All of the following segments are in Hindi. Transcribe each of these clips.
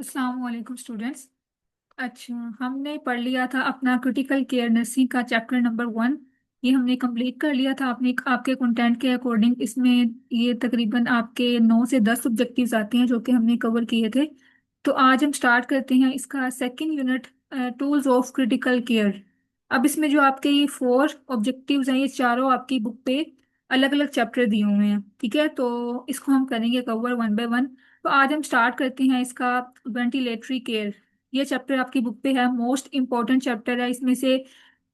अस्सलाम वालेकुम स्टूडेंट्स। अच्छा, हमने पढ़ लिया था अपना क्रिटिकल केयर नर्सिंग का चैप्टर नंबर 1। ये हमने कंप्लीट कर लिया था अपने आपके कंटेंट के अकॉर्डिंग। इसमें ये तकरीबन आपके 9 से 10 ऑब्जेक्टिव्स आते हैं जो कि हमने कवर किए थे। तो आज हम स्टार्ट करते हैं इसका second unit, tools of critical care. अब इसमें जो आपके ये 4 ऑब्जेक्टिव्स हैं, ये चारों आपकी बुक पे अलग अलग चैप्टर दिए हुए हैं। ठीक है, तो इसको हम करेंगे कवर वन बाय वन। तो आज हम स्टार्ट करते हैं इसका वेंटिलेटरी केयर। ये चैप्टर आपकी बुक पे है, मोस्ट इम्पॉर्टेंट चैप्टर है। इसमें से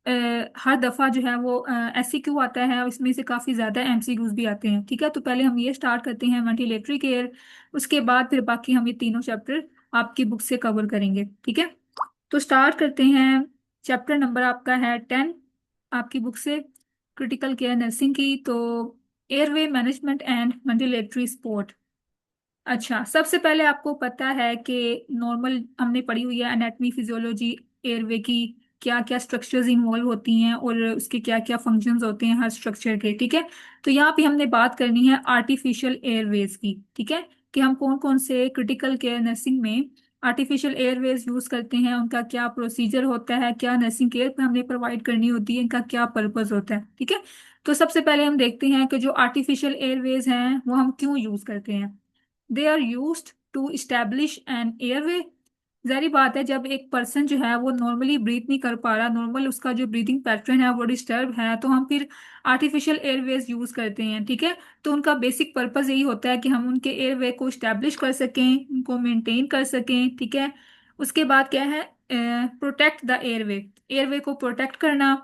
अ, हर दफ़ा जो है वो एससीक्यू आता है और इसमें से काफ़ी ज़्यादा एमसीक्यूज भी आते हैं। ठीक है, तो पहले हम ये स्टार्ट करते हैं वेंटिलेटरी केयर। उसके बाद फिर बाकी हम ये तीनों चैप्टर आपकी बुक से कवर करेंगे। ठीक है, तो स्टार्ट करते हैं। चैप्टर नंबर आपका है 10 आपकी बुक से, क्रिटिकल केयर नर्सिंग की। तो airway management and ventilatory support. अच्छा, सबसे पहले आपको पता है कि नॉर्मल हमने पढ़ी हुई है एनाटमी फिजियोलॉजी एयरवे की, क्या क्या स्ट्रक्चर्स इन्वॉल्व होती हैं और उसके क्या क्या फंक्शंस होते हैं हर स्ट्रक्चर के। ठीक है, तो यहाँ पे हमने बात करनी है आर्टिफिशियल एयरवेज की। ठीक है, कि हम कौन कौन से क्रिटिकल केयर नर्सिंग में आर्टिफिशियल एयरवेज यूज करते हैं, उनका क्या प्रोसीजर होता है, क्या नर्सिंग केयर पे हमने प्रोवाइड करनी होती है, इनका क्या पर्पज होता है। ठीक है, तो सबसे पहले हम देखते हैं कि जो आर्टिफिशियल एयरवेज हैं वो हम क्यों यूज करते हैं। They are used to establish an airway. जारी बात है, जब एक पर्सन जो है वो नॉर्मली ब्रीथ नहीं कर पा रहा, नॉर्मल उसका जो ब्रीदिंग पैटर्न है वो डिस्टर्ब है, तो हम फिर आर्टिफिशियल एयरवेज यूज करते हैं। ठीक है, तो उनका बेसिक पर्पस यही होता है कि हम उनके एयरवे को इस्टेब्लिश कर सकें, उनको मेंटेन कर सकें। ठीक है, उसके बाद क्या है, प्रोटेक्ट द एयरवे, एयरवे को प्रोटेक्ट करना।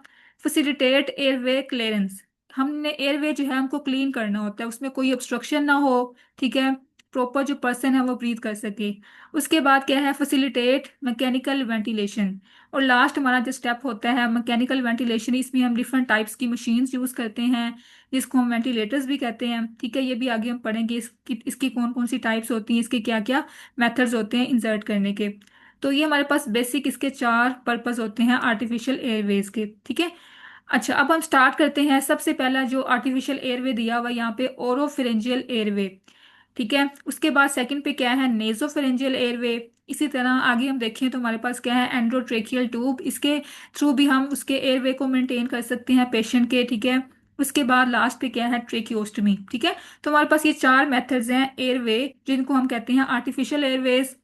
फैसिलिटेट एयरवे क्लियरेंस, हमने एयरवे जो है हमको क्लीन करना होता है, उसमें कोई ऑब्स्ट्रक्शन ना हो। ठीक है, प्रॉपर जो पर्सन है वो ब्रीथ कर सके। उसके बाद क्या है, फैसिलिटेट मैकेनिकल वेंटिलेशन। और लास्ट हमारा जो स्टेप होता है मैकेनिकल वेंटिलेशन, इसमें हम डिफरेंट टाइप्स की मशीन्स यूज करते हैं जिसको हम वेंटिलेटर्स भी कहते हैं। ठीक है, ये भी आगे हम पढ़ेंगे इसकी कौन कौन सी टाइप्स होती हैं, इसके क्या क्या मेथड्स होते हैं इंसर्ट करने के। तो ये हमारे पास बेसिक इसके 4 पर्पस होते हैं आर्टिफिशियल एयरवेज के। ठीक है, अच्छा, अब हम स्टार्ट करते हैं। सबसे पहला जो आर्टिफिशियल एयरवे दिया हुआ है यहाँ पे, ओरोफेरेंजियल एयरवे। ठीक है, उसके बाद सेकंड पे क्या है, नेजोफेरेंजियल एयरवे। इसी तरह आगे हम देखें तो हमारे पास क्या है, एंड्रोट्रेकियल ट्यूब, इसके थ्रू भी हम उसके एयरवे को मेंटेन कर सकते हैं पेशेंट के। ठीक है, उसके बाद लास्ट पे क्या है, ट्रेकियोस्टमी। ठीक है, तो हमारे पास ये 4 मेथड्स हैं एयरवे जिनको हम कहते हैं आर्टिफिशियल एयरवेज।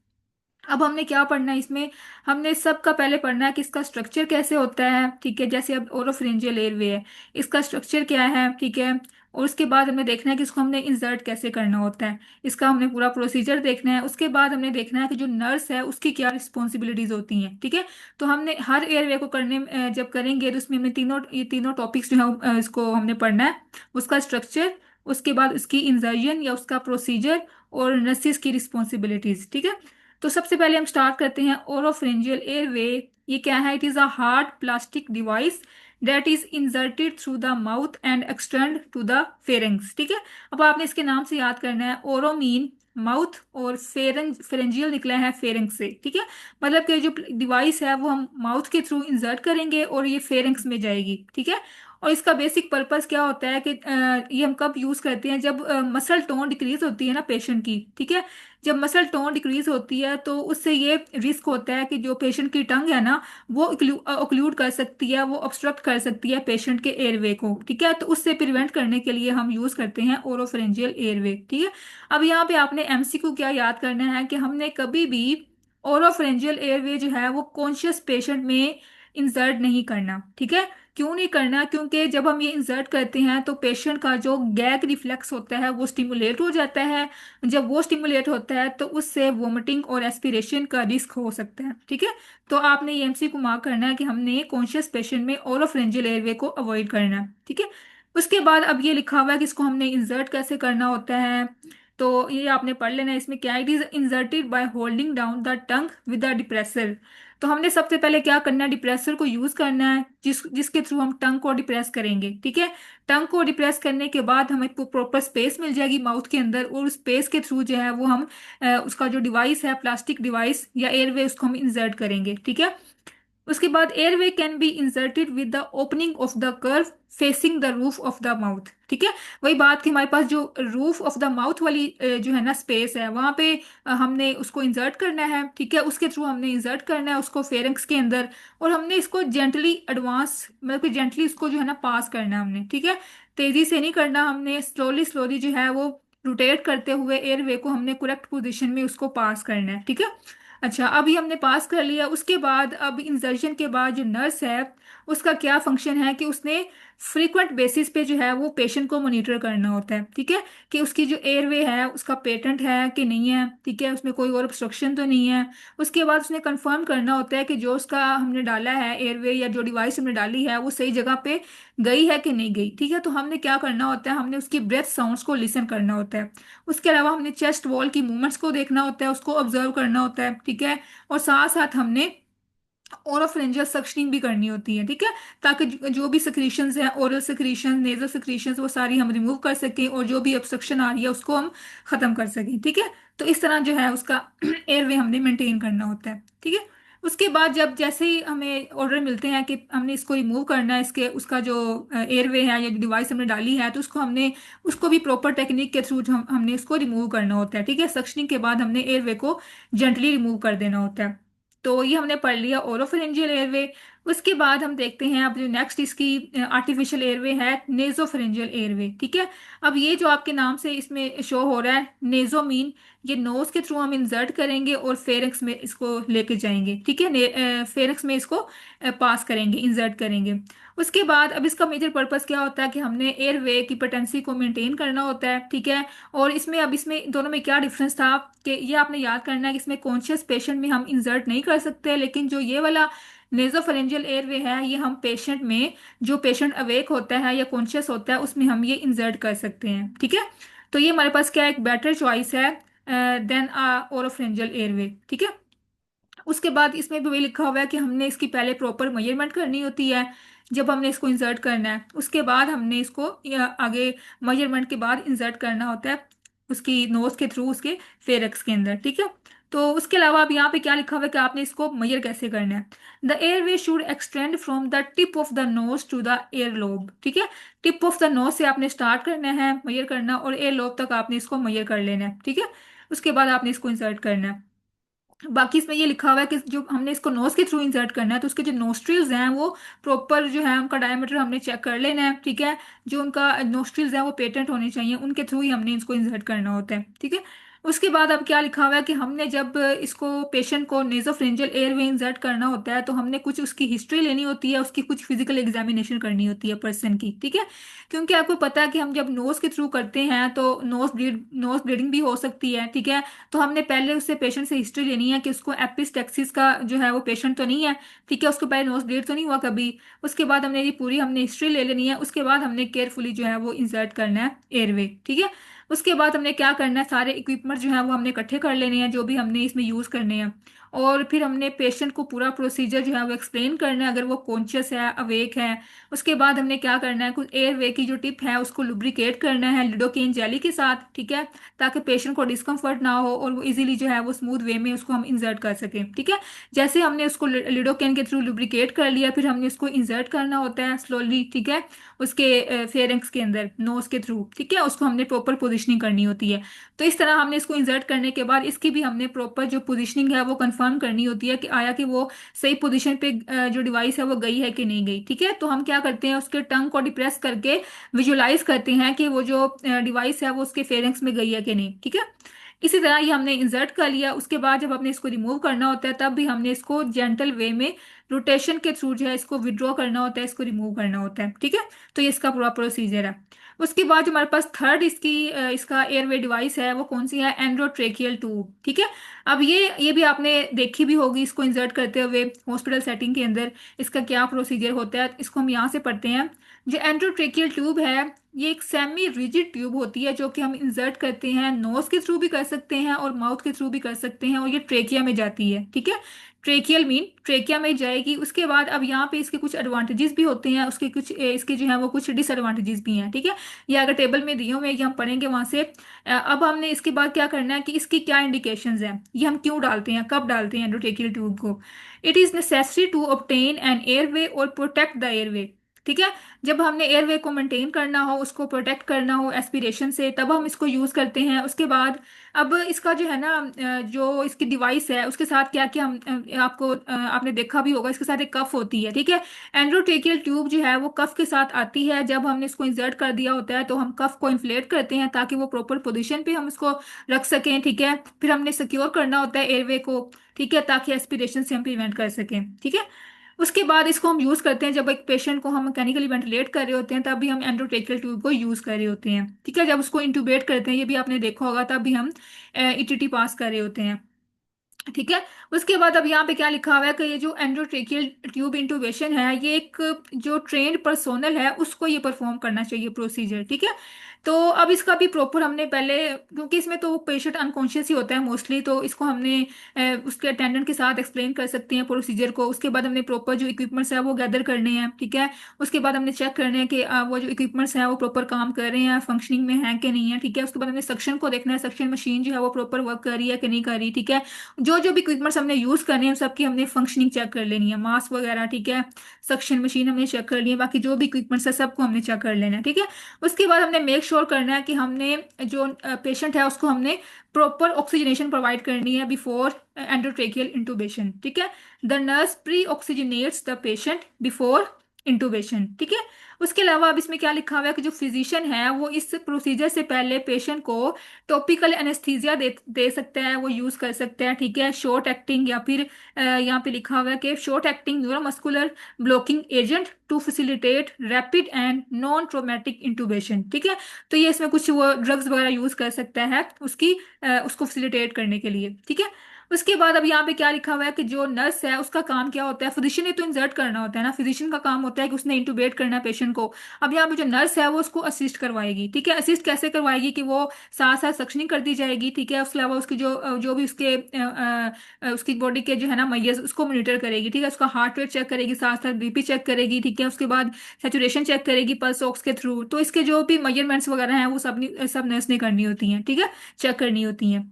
अब हमने क्या पढ़ना है इसमें, हमने सबका पहले पढ़ना है कि इसका स्ट्रक्चर कैसे होता है। ठीक है, जैसे अब ओरोफिरिंजियल एयरवे है, इसका स्ट्रक्चर क्या है। ठीक है, और उसके बाद हमें देखना है कि इसको हमने इंसर्ट कैसे करना होता है, इसका हमने पूरा प्रोसीजर देखना है। उसके बाद हमने देखना है कि जो नर्स है उसकी क्या रिस्पॉन्सिबिलिटीज होती हैं। ठीक है, तो हमने हर एयरवे को करने जब करेंगे तो उसमें हमें ये तीनों टॉपिक्स जो है इसको हमने पढ़ना है। उसका स्ट्रक्चर, उसके बाद उसकी इंजर्जन या उसका प्रोसीजर, और नर्सिस की रिस्पॉन्सिबिलिटीज। ठीक है, तो सबसे पहले हम स्टार्ट करते हैं ओरोफेरेंजियल एयरवे। ये क्या है, it is a hard plastic device that is inserted through the mouth and extend to the pharynx. ठीक है, अब आपने इसके नाम से याद करना है, ओरो मीन माउथ और फेरेंजियल निकला है फेरेंक्स से। ठीक है, मतलब कि जो डिवाइस है वो हम माउथ के थ्रू इंसर्ट करेंगे और ये फेरेंक्स में जाएगी। ठीक है, और इसका बेसिक पर्पस क्या होता है कि ये हम कब यूज करते हैं, जब मसल टोन डिक्रीज होती है ना पेशेंट की। ठीक है, जब मसल टोन डिक्रीज होती है तो उससे ये रिस्क होता है कि जो पेशेंट की टंग है ना वो ओक्लूड कर सकती है, वो ऑब्स्ट्रक्ट कर सकती है पेशेंट के एयरवे को। ठीक है, तो उससे प्रिवेंट करने के लिए हम यूज करते हैं ओरोफेरेंजियल एयरवे। ठीक है, अब यहाँ पे आपने एमसीक्यू क्या याद करना है कि हमने कभी भी ओरोफेरेंजियल एयरवे जो है वो कॉन्शियस पेशेंट में इंसर्ट नहीं करना। ठीक है, क्यों नहीं करना, क्योंकि जब हम ये इंसर्ट करते हैं तो पेशेंट का जो गैग रिफ्लेक्स होता है वो स्टिमुलेट हो जाता है। जब वो स्टिमुलेट होता है तो उससे वोमिटिंग और एस्पिरेशन का रिस्क हो सकता है। ठीक है, तो आपने ये एमसी को मार्क करना है कि हमने कॉन्शियस पेशेंट में ओरोफेरेंजियल एयरवे को अवॉइड करना है। ठीक है, उसके बाद अब ये लिखा हुआ है कि इसको हमने इंसर्ट कैसे करना होता है। तो ये आपने पढ़ लेना है, इसमें क्या, it is inserted by holding down the tongue with the depressor. तो हमने सबसे पहले क्या करना है, डिप्रेसर को यूज करना है जिसके थ्रू हम टंग को डिप्रेस करेंगे। ठीक है, टंग को डिप्रेस करने के बाद हमें प्रॉपर स्पेस मिल जाएगी माउथ के अंदर, और उस स्पेस के थ्रू जो है वो हम उसका जो डिवाइस है प्लास्टिक डिवाइस या एयरवे उसको हम इंसर्ट करेंगे। ठीक है, उसके बाद airway can be inserted with the opening of the curve facing the roof of the mouth. ठीक है, वही बात कि हमारे पास जो रूफ ऑफ द माउथ वाली जो है ना स्पेस है, वहां पे हमने उसको इंसर्ट करना है। ठीक है, उसके थ्रू हमने इंसर्ट करना है उसको फेरेंक्स के अंदर, और हमने इसको जेंटली एडवांस, मतलब कि जेंटली इसको जो है ना पास करना है हमने। ठीक है, तेजी से नहीं करना, हमने स्लोली स्लोली जो है वो रोटेट करते हुए एयरवे को हमने करेक्ट पोजीशन में उसको पास करना है। ठीक है, अच्छा, अभी हमने पास कर लिया। उसके बाद अब इंसर्शन के बाद जो नर्स है उसका क्या फंक्शन है कि उसने फ्रीक्वेंट बेसिस पे जो है वो पेशेंट को मॉनिटर करना होता है। ठीक है, कि उसकी जो एयरवे है उसका पेटेंट है कि नहीं है, ठीक है, उसमें कोई और ऑब्स्ट्रक्शन तो नहीं है। उसके बाद उसने कंफर्म करना होता है कि जो उसका हमने डाला है एयरवे या जो डिवाइस हमने डाली है वो सही जगह पे गई है कि नहीं गई। ठीक है, तो हमने क्या करना होता है, हमने उसकी ब्रेथ साउंड्स को लिसन करना होता है। उसके अलावा हमने चेस्ट वॉल की मूवमेंट्स को देखना होता है, उसको ऑब्जर्व करना होता है। ठीक है, और साथ साथ हमने ओरोफेरेंजियल सक्शनिंग भी करनी होती है। ठीक है, ताकि जो भी सिक्रीशंस हैं, ओरल सिक्रीशंस, नेजल सिक्रीशंस, वो सारी हम रिमूव कर सकें और जो भी ऑब्स्ट्रक्शन आ रही है उसको हम खत्म कर सकें। ठीक है, तो इस तरह जो है उसका एयरवे हमने मेंटेन करना होता है। ठीक है, उसके बाद जब जैसे ही हमें ऑर्डर मिलते हैं कि हमने इसको रिमूव करना है, इसके उसका जो एयरवे है या जो डिवाइस हमने डाली है, तो उसको हमने उसको भी प्रॉपर टेक्निक के थ्रू हमने उसको रिमूव करना होता है। ठीक है, सक्शनिंग के बाद हमने एयरवे को जेंटली रिमूव कर देना होता है। तो ये हमने पढ़ लिया ओरोफेरेंजियल एयरवे। उसके बाद हम देखते हैं अब जो नेक्स्ट इसकी आर्टिफिशियल एयरवे है, नेजोफेरेंजियल एयरवे। ठीक है, अब ये जो आपके नाम से इसमें शो हो रहा है नेजो मीन, ये नोज के थ्रू हम इंसर्ट करेंगे और फेरेंक्स में इसको लेके जाएंगे। ठीक है, फेरेंक्स में इसको पास करेंगे, इंसर्ट करेंगे। उसके बाद अब इसका मेजर पर्पस क्या होता है कि हमने एयरवे की पोटेंसी को मेंटेन करना होता है। ठीक है, और इसमें अब इसमें दोनों में क्या डिफरेंस था कि ये आपने याद करना है कि इसमें कॉन्शियस पेशेंट में हम इंसर्ट नहीं कर सकते, लेकिन जो ये वाला नेजोफेरेंजियल एयरवे है ये हम पेशेंट में, जो पेशेंट अवेक होता है या कॉन्शियस होता है उसमें हम ये इंसर्ट कर सकते हैं। ठीक है, तो ये हमारे पास क्या एक बेटर चॉइस है देन ओरोफेरेंजियल एयरवे। ठीक है, उसके बाद इसमें भी वही लिखा हुआ है कि हमने इसकी पहले प्रॉपर मेजरमेंट करनी होती है जब हमने इसको इंसर्ट करना है। उसके बाद हमने इसको आगे मेजरमेंट के बाद इंसर्ट करना होता है उसकी नोज के थ्रू उसके फेरेक्स के अंदर। ठीक है, तो उसके अलावा अब यहाँ पे क्या लिखा हुआ है कि आपने इसको मेजर कैसे करना है। The airway should extend from the tip of the nose to the ear lobe. ठीक है, टिप ऑफ द नोज से आपने स्टार्ट करना है मेजर करना, और एयर लोब तक आपने इसको मेजर कर लेना है। ठीक है, उसके बाद आपने इसको इंसर्ट करना है। बाकी इसमें ये लिखा हुआ है कि जो हमने इसको नोज के थ्रू इंसर्ट करना है तो उसके जो नोस्ट्रिल्स हैं वो प्रॉपर जो है उनका डायमीटर हमने चेक कर लेना है। ठीक है, जो उनका नोस्ट्रिल्स हैं वो पेटेंट होने चाहिए, उनके थ्रू ही हमने इसको इंसर्ट करना होता है। ठीक है, उसके बाद अब क्या लिखा हुआ है कि हमने जब इसको पेशेंट को नेजोफेरेंजियल एयरवे इंसर्ट करना होता है तो हमने कुछ उसकी हिस्ट्री लेनी होती है, उसकी कुछ फिजिकल एग्जामिनेशन करनी होती है पर्सन की। ठीक है, क्योंकि आपको पता है कि हम जब नोज के थ्रू करते हैं तो नोज ब्लीडिंग भी हो सकती है। ठीक है, तो हमने पहले उससे पेशेंट से हिस्ट्री लेनी है कि उसको एपिस्टेक्सिस का जो है वो पेशेंट तो नहीं है। ठीक है, उसको पहले नोज ब्लीड तो नहीं हुआ कभी। उसके बाद हमने ये पूरी हमने हिस्ट्री ले लेनी है, उसके बाद हमने केयरफुली जो है वो इंसर्ट करना है एयरवे। ठीक है, उसके बाद हमने क्या करना है, सारे इक्विपमेंट जो है वो हमने इकट्ठे कर लेने हैं जो भी हमने इसमें यूज़ करने हैं, और फिर हमने पेशेंट को पूरा प्रोसीजर जो है वो एक्सप्लेन करना है अगर वो कॉन्शियस है, अवेक है। उसके बाद हमने क्या करना है, कुछ एयरवे की जो टिप है उसको लुब्रिकेट करना है लिडोकेन जेली के साथ। ठीक है, ताकि पेशेंट को डिस्कम्फर्ट ना हो और वो इजीली जो है वो स्मूथ वे में उसको हम इंसर्ट कर सकें। ठीक है, जैसे हमने उसको लिडोकेन के थ्रू लुब्रिकेट कर लिया, फिर हमने उसको इंसर्ट करना होता है स्लोली। ठीक है, उसके फेरेंक्स के अंदर नोज के थ्रू। ठीक है, उसको हमने प्रॉपर पोजिशनिंग करनी होती है। तो इस तरह हमने इसको इंसर्ट करने के बाद इसकी भी हमने प्रॉपर जो पोजिशनिंग है वो कंफर्म करनी होती है कि आया कि वो सही पोजीशन पे जो डिवाइस है वो गई है कि नहीं गई। ठीक है, तो हम क्या करते हैं उसके टंग को डिप्रेस करके विजुलाइज करते हैं कि वो जो डिवाइस है वो उसके फेरेंक्स में गई है कि नहीं। ठीक है, इसी तरह ये हमने इंसर्ट कर लिया। उसके बाद जब हमने इसको रिमूव करना होता है तब भी हमने इसको जेंटल वे में रोटेशन के थ्रू जो है इसको विड्रॉ करना होता है, इसको रिमूव करना होता है। ठीक है, तो ये इसका पूरा प्रोसीजर है। उसके बाद जो हमारे पास थर्ड इसका एयरवे डिवाइस है वो कौन सी है, एंड्रोट्रेकियल ट्यूब। ठीक है, अब ये भी आपने देखी भी होगी इसको इंसर्ट करते हुए हॉस्पिटल सेटिंग के अंदर, इसका क्या प्रोसीजर होता है इसको हम यहाँ से पढ़ते हैं। जो एंडोट्रेकियल ट्यूब है ये एक सेमी रिजिड ट्यूब होती है जो कि हम इंसर्ट करते हैं, नोज के थ्रू भी कर सकते हैं और माउथ के थ्रू भी कर सकते हैं, और ये ट्रेकिया में जाती है। ठीक है, ट्रेकियल मीन ट्रेकिया में जाएगी। उसके बाद अब यहाँ पे इसके कुछ एडवांटेजेस भी होते हैं, उसके कुछ इसके जो है वो कुछ डिसएडवांटेजेस भी हैं। ठीक है, ये अगर टेबल में दिए हुए हैं, ये हम पढ़ेंगे वहां से। अब हमने इसके बाद क्या करना है कि इसकी क्या इंडिकेशंस हैं, ये हम क्यों डालते हैं, कब डालते हैं एंडोट्रेकियल ट्यूब को। It is necessary to obtain an airway और प्रोटेक्ट द एयरवे। ठीक है, जब हमने एयरवे को मेंटेन करना हो, उसको प्रोटेक्ट करना हो एस्पिरेशन से, तब हम इसको यूज करते हैं। उसके बाद अब इसका जो है ना जो इसकी डिवाइस है उसके साथ क्या क्या हम आपने देखा भी होगा, इसके साथ एक कफ होती है। ठीक है, एंडोट्रेकियल ट्यूब जो है वो कफ के साथ आती है। जब हमने इसको इंसर्ट कर दिया होता है तो हम कफ को इन्फ्लेट करते हैं ताकि वो प्रॉपर पोजीशन पे हम इसको रख सकें। ठीक है, फिर हमने सिक्योर करना होता है एयरवे को। ठीक है, ताकि एस्पिरेशन से हम प्रिवेंट कर सकें। ठीक है, उसके बाद इसको हम यूज करते हैं जब एक पेशेंट को हम मैकेनिकली वेंटिलेट कर रहे होते हैं, तब भी हम एंडोट्रेकियल ट्यूब को यूज कर रहे होते हैं। ठीक है, जब उसको इंटूबेट करते हैं, ये भी आपने देखा होगा, तब भी हम ईटीटी पास कर रहे होते हैं। ठीक है, उसके बाद अब यहाँ पे क्या लिखा हुआ है कि ये जो एंडोट्रेकियल ट्यूब इंटूबेशन है ये एक जो ट्रेन्ड पर्सोनल है उसको ये परफॉर्म करना चाहिए प्रोसीजर। ठीक है, तो अब इसका भी प्रॉपर हमने पहले, क्योंकि इसमें तो पेशेंट अनकॉन्शियस ही होता है मोस्टली, तो इसको हमने उसके अटेंडेंट के साथ एक्सप्लेन कर सकते हैं प्रोसीजर को। उसके बाद हमने प्रॉपर जो इक्विपमेंट्स है वो गैदर करने हैं। ठीक है, उसके बाद हमने चेक करने हैं कि वो जो इक्विपमेंट्स हैं वो प्रॉपर काम कर रहे हैं, फंक्शनिंग में है कि नहीं है। ठीक है, उसके बाद हमने सक्शन को देखना है, सक्शन मशीन जो है वो प्रॉपर वर्क कर रही है कि नहीं कर रही। ठीक है, जो जो भी इक्विपमेंट्स हमने यूज करने हैं सबकी हमने फंक्शनिंग चेक कर लेनी है, मास्क वगैरह। ठीक है, सक्शन मशीन हमने चेक कर ली है, बाकी जो भी इक्विपमेंट्स है सबको हमने चेक कर लेना है। ठीक है, उसके बाद हमने मेक श्योर करना है कि हमने जो पेशेंट है उसको हमने प्रॉपर ऑक्सीजनेशन प्रोवाइड करनी है बिफोर एंडोट्रेकियल इंटूबेशन। ठीक है, the nurse pre oxygenates the patient before intubation. ठीक है, उसके अलावा अब इसमें क्या लिखा हुआ है कि जो फिजिशियन है वो इस प्रोसीजर से पहले पेशेंट को टॉपिकल एनेस्थीसिया दे सकता है, वो यूज कर सकता है। ठीक है, शॉर्ट एक्टिंग या फिर यहाँ पे लिखा हुआ है कि short acting neuromuscular blocking agent to facilitate rapid and non traumatic intubation. ठीक है, तो ये इसमें कुछ वो ड्रग्स वगैरह यूज कर सकता है उसको फैसिलिटेट करने के लिए। ठीक है, उसके बाद अब यहाँ पे क्या लिखा हुआ है कि जो नर्स है उसका काम क्या होता है, फिजिशियन ने तो इंसर्ट करना होता है ना, फिजिशियन का काम होता है कि उसने इंटूबेट करना है पेशेंट को। अब यहाँ पे जो नर्स है वो उसको असिस्ट करवाएगी। ठीक है, असिस्ट कैसे करवाएगी कि वो साथ साथ सक्शनिंग करती जाएगी। ठीक है, उसके अलावा उसकी जो भी उसकी बॉडी के जो है ना मैयर्स उसको मॉनिटर करेगी। ठीक है, उसका हार्ट रेट चेक करेगी, साथ साथ बीपी चेक करेगी। ठीक है, उसके बाद सेचुरेशन चेक करेगी पल्स ऑक्स के थ्रू। तो इसके जो भी मेजरमेंट्स वगैरह हैं वो सब नर्स ने करनी होती हैं। ठीक है, चेक करनी होती हैं।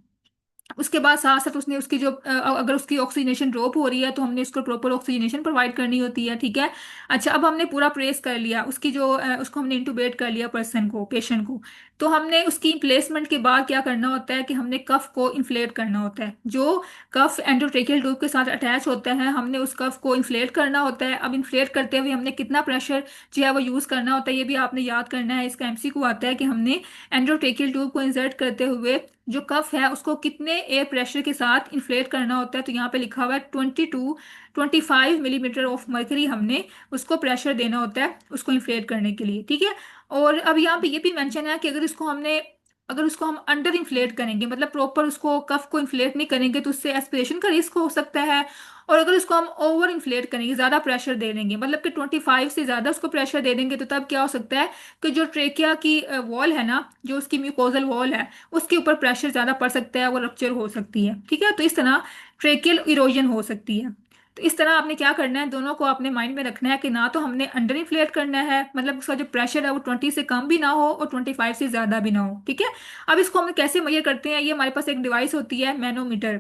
उसके बाद साथ साथ उसने उसकी जो अगर उसकी ऑक्सीजनेशन ड्रॉप हो रही है तो हमने उसको प्रॉपर ऑक्सीजनेशन प्रोवाइड करनी होती है। ठीक है, अच्छा अब हमने पूरा प्रेस कर लिया उसकी जो उसको हमने इंटूबेट कर लिया पर्सन को, पेशेंट को। तो हमने उसकी प्लेसमेंट के बाद क्या करना होता है कि हमने कफ को इन्फ्लेट करना होता है। जो कफ एंडोट्रेकियल ट्यूब के साथ अटैच होता है हमने उस कफ को इन्फ्लेट करना होता है। अब इन्फ्लेट करते हुए हमने कितना प्रेशर जो है वो यूज करना होता है ये भी आपने याद करना है। इसका एमसीक्यू आता है कि हमने एंडोट्रेकियल ट्यूब को इंसर्ट करते हुए जो कफ है उसको कितने एयर प्रेशर के साथ इन्फ्लेट करना होता है। तो यहाँ पे लिखा हुआ है 22-25 मिलीमीटर ऑफ मर्करी हमने उसको प्रेशर देना होता है उसको इन्फ्लेट करने के लिए। ठीक है, और अब यहाँ पे ये भी मेंशन है कि अगर उसको हम अंडर इन्फ्लेट करेंगे, मतलब प्रॉपर उसको कफ को इन्फ्लेट नहीं करेंगे, तो उससे एस्पिरेशन का रिस्क हो सकता है। और अगर उसको हम ओवर इन्फ्लेट करेंगे, ज्यादा प्रेशर दे देंगे, मतलब कि 25 से ज्यादा उसको प्रेशर दे देंगे, तो तब क्या हो सकता है कि जो ट्रेकिया की वॉल है ना, जो उसकी म्यूकोजल वॉल है उसके ऊपर प्रेशर ज्यादा पड़ सकता है, वो रप्चर हो सकती है। ठीक है, तो इस तरह ट्रेकियल इरोजन हो सकती है। तो इस तरह आपने क्या करना है, दोनों को अपने माइंड में रखना है कि ना तो हमने अंडर इन्फ्लेट करना है, मतलब उसका जो प्रेशर है वो 20 से कम भी ना हो और 25 से ज्यादा भी ना हो। ठीक है, अब इसको हम कैसे मेजर करते हैं, ये हमारे पास एक डिवाइस होती है मैनोमीटर।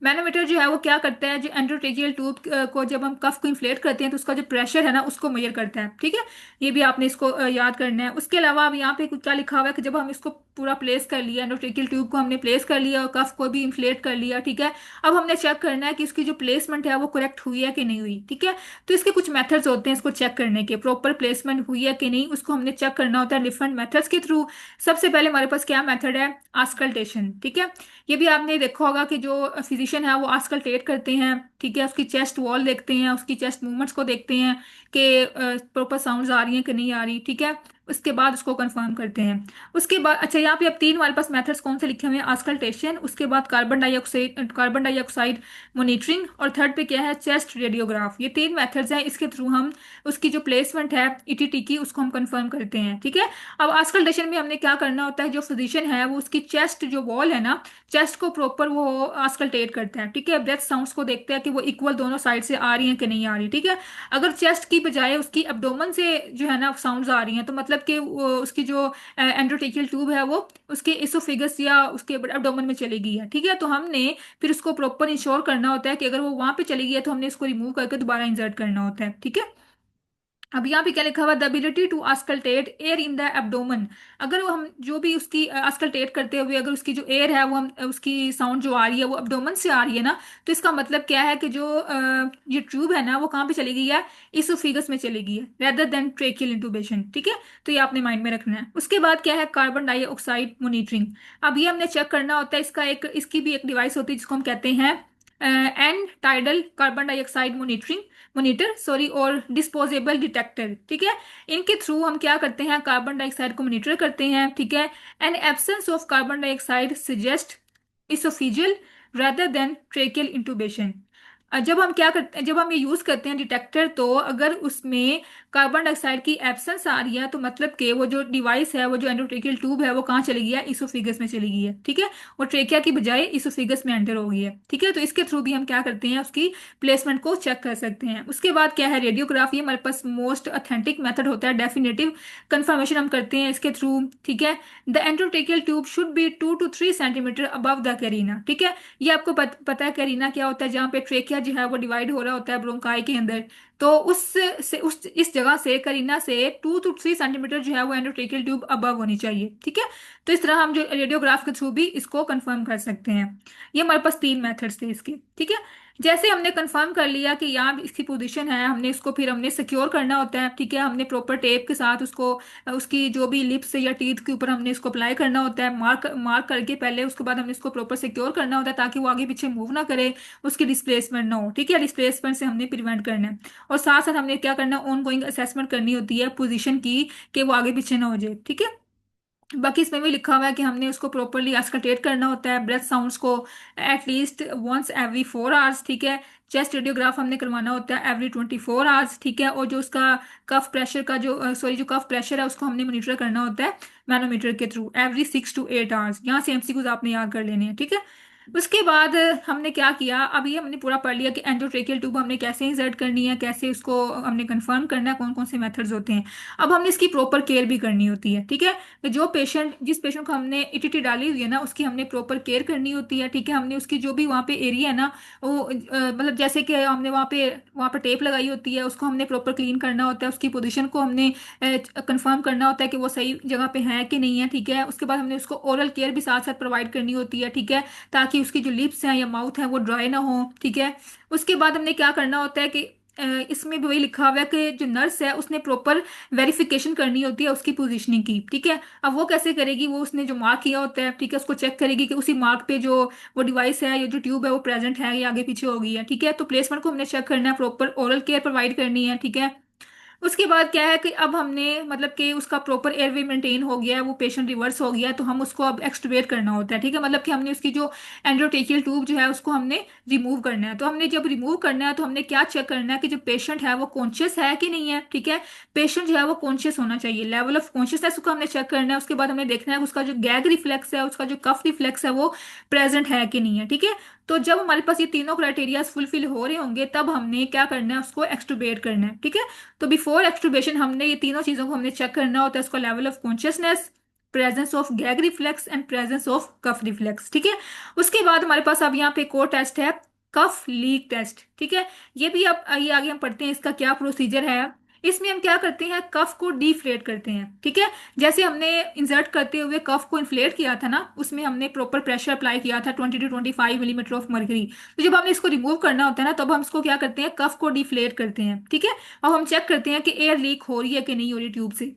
मैनोमीटर जो है वो क्या करता है, जो एंडोट्रेकियल ट्यूब को जब हम कफ को इन्फ्लेट करते हैं तो उसका जो प्रेशर है ना उसको मेजर करता है। ठीक है, ये भी आपने इसको याद करना है। उसके अलावा अब यहाँ पे कुछ क्या लिखा हुआ है कि जब हम इसको पूरा प्लेस कर लिया, एंडोट्रेकियल ट्यूब को हमने प्लेस कर लिया और कफ को भी इन्फ्लेट कर लिया। ठीक है, अब हमने चेक करना है कि इसकी जो प्लेसमेंट है वो करेक्ट हुई है कि नहीं हुई। ठीक है, तो इसके कुछ मेथड्स होते हैं इसको चेक करने के, प्रॉपर प्लेसमेंट हुई है कि नहीं उसको हमने चेक करना होता है डिफरेंट मेथड्स के थ्रू। सबसे पहले हमारे पास क्या मेथड है, आस्कल्टेशन। ठीक है, ये भी आपने देखा होगा कि जो फिजिशियन है वो आस्कल्टेट करते हैं। ठीक है, उसकी चेस्ट वॉल देखते हैं, उसकी चेस्ट मूवमेंट्स को देखते हैं कि प्रॉपर साउंड्स आ रही हैं कि नहीं आ रही। ठीक है, उसके बाद उसको कंफर्म करते हैं। उसके बाद अच्छा, यहाँ पे अब तीन हमारे पास मेथड्स कौन से लिखे हुए हैं, आस्कल्टेशन, उसके बाद कार्बन डाइऑक्साइड मॉनिटरिंग, और थर्ड पे क्या है, चेस्ट रेडियोग्राफ। ये तीन मेथड्स हैं, इसके थ्रू हम उसकी जो प्लेसमेंट है ईटीटी की उसको हम कंफर्म करते हैं। ठीक है। अब आस्कल्टेशन में हमने क्या करना होता है, जो फिजिशियन है वो उसकी चेस्ट जो वॉल है ना, चेस्ट को प्रॉपर वो आस्कल्टेट करता है। ठीक है। ब्रेथ साउंड्स को देखते हैं कि वो इक्वल दोनों साइड से आ रही हैं कि नहीं आ रही। ठीक है। अगर चेस्ट की बजाय उसकी एब्डोमेन से जो है ना साउंड्स आ रही हैं, तो मतलब कि उसकी जो एंडोट्रेकियल ट्यूब है वो उसके इसोफिगस या उसके एब्डोमेन में चली गई है। ठीक है। तो हमने फिर उसको प्रॉपर इंश्योर करना होता है कि अगर वो वहां पे चली गई है तो हमने इसको रिमूव करके दोबारा इंसर्ट करना होता है। ठीक है। अब यहाँ पे क्या लिखा हुआ, the ability to auscultate air in the abdomen. अगर वो हम जो भी उसकी आस्कल्टेट करते हुए अगर उसकी जो एयर है वो हम उसकी साउंड जो आ रही है वो एब्डोमन से आ रही है ना, तो इसका मतलब क्या है कि जो ये ट्यूब है ना वो कहाँ पे चली गई है, इसोफिगस में चली गई है, रेदर देन ट्रेकियल इंटूबेशन। ठीक है। तो ये आपने माइंड में रखना है। उसके बाद क्या है, कार्बन डाइऑक्साइड मॉनिटरिंग। अब ये हमने चेक करना होता है, इसकी भी एक डिवाइस होती है जिसको हम कहते हैं and tidal carbon dioxide monitor sorry, और डिस्पोजेबल डिटेक्टर। ठीक है। इनके थ्रू हम क्या करते हैं, कार्बन डाइऑक्साइड को मॉनिटर करते हैं। ठीक है। An absence of carbon dioxide suggest esophageal rather than tracheal intubation. जब हम ये यूज करते हैं डिटेक्टर, तो अगर उसमें कार्बन डाइऑक्साइड की एब्सेंस आ रही है तो मतलब कि वो जो डिवाइस है, वो जो एंडोट्रेकियल ट्यूब है वो कहाँ चली गई है, इसोफिगस में चली गई है। ठीक है। वो ट्रेकिया की बजाय इसोफिगस में एंटर हो गई है। ठीक है। तो इसके थ्रू भी हम क्या करते हैं, उसकी प्लेसमेंट को चेक कर सकते हैं। उसके बाद क्या है, रेडियोग्राफी हमारे पास मोस्ट ऑथेंटिक मेथड होता है, डेफिनेटिव कंफर्मेशन हम करते हैं इसके थ्रू। ठीक है। The endotracheal tube should be 2 to 3 centimetre above the carina. ठीक है। ये आपको पता है कैरिना क्या होता है, जहाँ पे ट्रेकिया जो है वो डिवाइड हो रहा होता है ब्रोंकाई के अंदर। तो उस इस जगह से करीना से 2 to 3 सेंटीमीटर जो है वो एंडोट्रेकियल ट्यूब अबव होनी चाहिए। ठीक है। तो इस तरह हम जो रेडियोग्राफ के थ्रू भी इसको कंफर्म कर सकते हैं। ये हमारे पास तीन मेथड्स थे इसके। ठीक है। जैसे हमने कंफर्म कर लिया कि यहाँ इसकी पोजीशन है, हमने सिक्योर करना होता है। ठीक है। हमने प्रॉपर टेप के साथ उसको उसकी जो भी लिप्स या टीथ के ऊपर हमने इसको अप्लाई करना होता है, मार्क मार्क करके पहले। उसके बाद हमने इसको प्रॉपर सिक्योर करना होता है ताकि वो आगे पीछे मूव ना करे, उसकी डिस्प्लेसमेंट ना हो। ठीक है। डिस्प्लेसमेंट से हमने प्रिवेंट करना है। और साथ साथ हमने क्या करना है, ऑन गोइंग असेसमेंट करनी होती है पोजीशन की, कि वो आगे पीछे ना हो जाए। ठीक है। बाकी इसमें भी लिखा हुआ है कि हमने उसको प्रॉपरली आस्कल्टेट करना होता है, ब्रेथ साउंड्स को एटलीस्ट वंस एवरी 4 आवर्स। ठीक है। चेस्ट रेडियोग्राफ हमने करवाना होता है एवरी 24 आवर्स। ठीक है। और जो उसका कफ प्रेशर का जो कफ प्रेशर है उसको हमने मॉनिटर करना होता है मैनोमीटर के थ्रू एवरी 6 to 8 आवर्स। यहाँ से एमसीक्यूज आपने याद कर लेने हैं। ठीक है। उसके बाद हमने क्या किया, अभी हमने पूरा पढ़ लिया कि एंडोट्रेकियल ट्यूब हमने कैसे इंसर्ट करनी है, कैसे उसको हमने कंफर्म करना है, कौन कौन से मेथड्स होते हैं। अब हमने इसकी प्रॉपर केयर भी करनी होती है। ठीक है। तो जिस पेशेंट को हमने ईटीटी डाली हुई है ना, उसकी हमने प्रॉपर केयर करनी होती है। ठीक है। हमने उसकी जो भी वहाँ पे एरिया है ना, वो मतलब जैसे कि हमने वहाँ पे टेप लगाई होती है, उसको हमने प्रॉपर क्लीन करना होता है। उसकी पोजीशन को हमने कंफर्म करना होता है कि वो सही जगह पे है कि नहीं है। ठीक है। उसके बाद हमने उसको ओरल केयर भी साथ साथ प्रोवाइड करनी होती है। ठीक है। ताकि उसकी जो लिप्स हैं या माउथ है वो ड्राई ना हो। ठीक है। उसके बाद हमने क्या करना होता है कि इसमें भी वही लिखा हुआ है कि जो नर्स है उसने प्रॉपर वेरिफिकेशन करनी होती है उसकी पोजीशनिंग की। ठीक है। अब वो कैसे करेगी, वो उसने जो मार्क किया होता है, ठीक है, उसको चेक करेगी कि उसी मार्क पे जो वो डिवाइस है या जो ट्यूब है वो प्रेजेंट है या आगे पीछे हो गई है। ठीक है। तो प्लेसमेंट को हमने चेक करना है, प्रॉपर ओरल केयर प्रोवाइड करनी है। ठीक है। उसके बाद क्या है कि अब हमने मतलब कि उसका प्रॉपर एयरवे मेंटेन हो गया है, वो पेशेंट रिवर्स हो गया है, तो हम उसको अब एक्सटुबेट करना होता है। ठीक है। मतलब कि हमने उसकी जो एंडोटेकियल ट्यूब जो है उसको हमने रिमूव करना है। तो हमने जब रिमूव करना है तो हमने क्या चेक करना है कि जो पेशेंट है वो कॉन्शियस है कि नहीं है। ठीक है। पेशेंट जो है वो कॉन्शियस होना चाहिए, लेवल ऑफ कॉन्शियसनेस को हमने चेक करना है। उसके बाद हमने देखना है उसका जो गैग रिफ्लेक्स है, उसका जो कफ रिफ्लेक्स है वो प्रेजेंट है कि नहीं है। ठीक है। तो जब हमारे पास ये तीनों क्राइटेरिया फुलफिल हो रहे होंगे तब हमने क्या करना है, उसको एक्सटुबेट करना है। ठीक है। तो बिफोर एक्सटुबेशन हमने ये तीनों चीजों को हमने चेक करना होता है, उसका level of consciousness, presence of gag reflex and presence of cough reflex. ठीक है। उसके बाद हमारे पास अब यहाँ पे एक और टेस्ट है, कफ लीक टेस्ट। ठीक है। ये भी अब ये आगे हम पढ़ते हैं इसका क्या प्रोसीजर है। इसमें हम क्या करते हैं, कफ को डिफ्लेट करते हैं। ठीक है। जैसे हमने इंसर्ट करते हुए कफ को इन्फ्लेट किया था ना, उसमें हमने प्रॉपर प्रेशर अप्लाई किया था 20 to 25 मिलीमीटर ऑफ मर्करी। तो जब हमने इसको रिमूव करना होता है ना, तब हम इसको क्या करते हैं, कफ को डिफ्लेट करते हैं। ठीक है। अब हम चेक करते हैं कि एयर लीक हो रही है कि नहीं हो रही ट्यूब से।